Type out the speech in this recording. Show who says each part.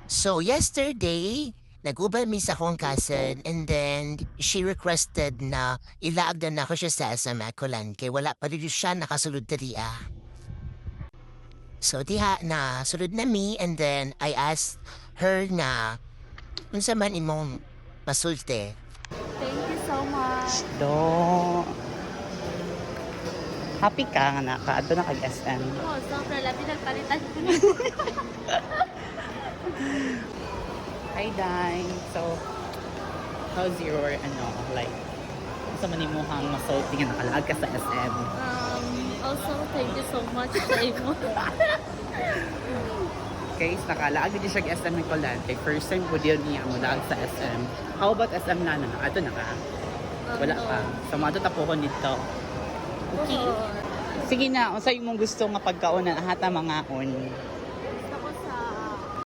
Speaker 1: So yesterday, nag-ubay mi sa akong cousin and then she requested na ilaagdan na ako siya sa SMA Kulan kay wala pa rin siya nakasulod diri ah. So diha na sulod na mi and then I asked her na unsa man imong masulti.
Speaker 2: Thank you so much.
Speaker 3: Do. Happy ka nga nakaadto na kag SM.
Speaker 2: Oh, sobra labi nagpalitan ko na.
Speaker 3: Hi, Dai. So, how's your, like, sa manimuhang masulti nga nakalaag ka sa SM?
Speaker 2: Also, thank you so much sa imo.
Speaker 3: Okay, so nakalaag din siya sa SM ng Colante. First time po din niya mo laag sa SM. How about SM na na? Ato na ka? Wala pa. So, mato tapo ko dito. Okay.
Speaker 2: Oo.
Speaker 3: Sige na, unsa imong gusto nga pagkauna hata mga on?